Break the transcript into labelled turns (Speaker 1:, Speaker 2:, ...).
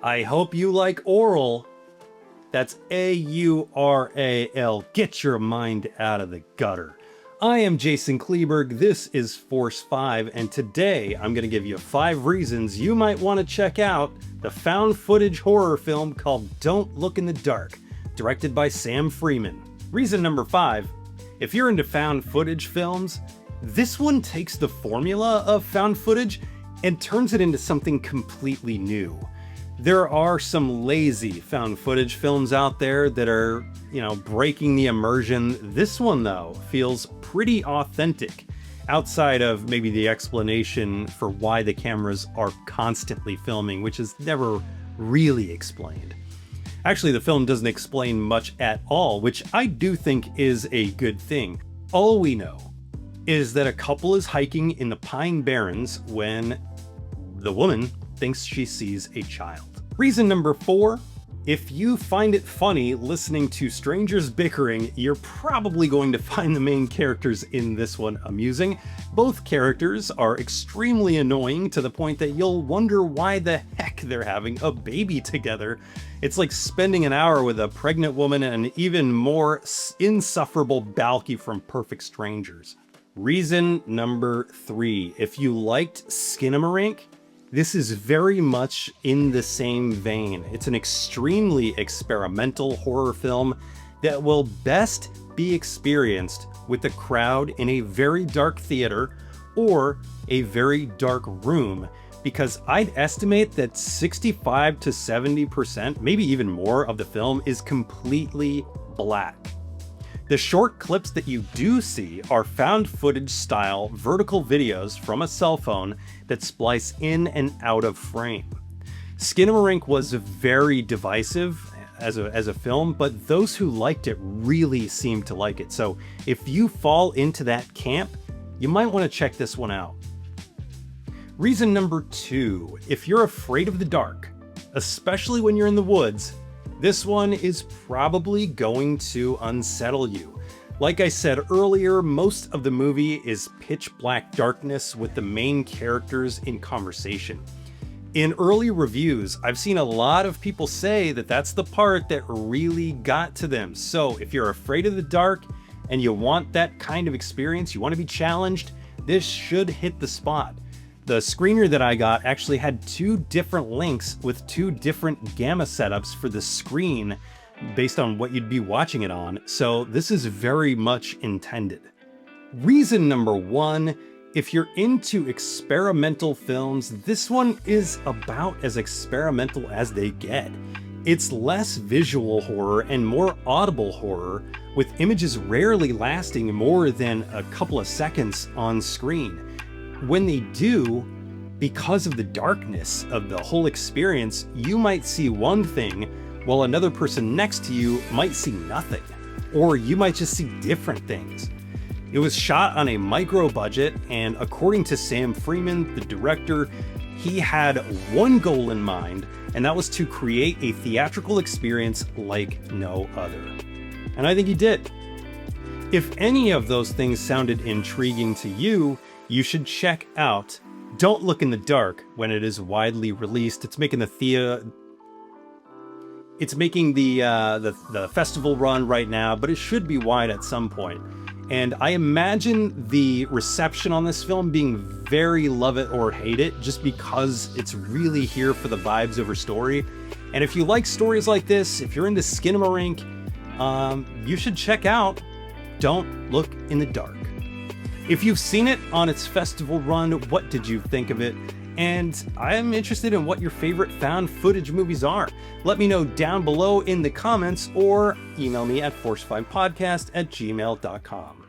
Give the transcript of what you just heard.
Speaker 1: I hope you like oral. That's A-U-R-A-L. Get your mind out of the gutter. I am Jason Kleberg, this is Force 5, and today I'm going to give you 5 reasons you might want to check out the found footage horror film called Don't Look in the Dark, directed by Sam Freeman. Reason number 5, if you're into found footage films, this one takes the formula of found footage and turns it into something completely new. There are some lazy found footage films out there that are, breaking the immersion. This one, though, feels pretty authentic, outside of maybe the explanation for why the cameras are constantly filming, which is never really explained. Actually, the film doesn't explain much at all, which I do think is a good thing. All we know is that a couple is hiking in the Pine Barrens when the woman thinks she sees a child. Reason number 4, if you find it funny listening to strangers bickering, you're probably going to find the main characters in this one amusing. Both characters are extremely annoying to the point that you'll wonder why the heck they're having a baby together. It's like spending an hour with a pregnant woman and an even more insufferable Balky from Perfect Strangers. Reason number 3, if you liked Skinamarink, this is very much in the same vein. It's an extremely experimental horror film that will best be experienced with a crowd in a very dark theater or a very dark room, because I'd estimate that 65 to 70%, maybe even more, of the film is completely black. The short clips that you do see are found footage style vertical videos from a cell phone that splice in and out of frame. Skinamarink was very divisive as a film, but those who liked it really seemed to like it. So if you fall into that camp, you might want to check this one out. Reason number 2, if you're afraid of the dark, especially when you're in the woods, this one is probably going to unsettle you. Like I said earlier, most of the movie is pitch black darkness with the main characters in conversation. In early reviews, I've seen a lot of people say that that's the part that really got to them. So if you're afraid of the dark and you want that kind of experience, you want to be challenged, this should hit the spot. The screener that I got actually had 2 different links with 2 different gamma setups for the screen based on what you'd be watching it on, so this is very much intended. Reason number 1, if you're into experimental films, this one is about as experimental as they get. It's less visual horror and more audible horror, with images rarely lasting more than a couple of seconds on screen. When they do, because of the darkness of the whole experience, you might see one thing while another person next to you might see nothing, or you might just see different things. It was shot on a micro budget, and according to Sam Freeman, the director, he had one goal in mind, and that was to create a theatrical experience like no other. And I think he did. If any of those things sounded intriguing to you, you should check out Don't Look in the Dark when it is widely released. It's making the festival run right now, but it should be wide at some point. And I imagine the reception on this film being very love it or hate it, just because it's really here for the vibes over story. And if you like stories like this, if you're into Skinamarink, you should check out Don't Look in the Dark. If you've seen it on its festival run, what did you think of it? And I'm interested in what your favorite found footage movies are. Let me know down below in the comments or email me at force5podcast@gmail.com.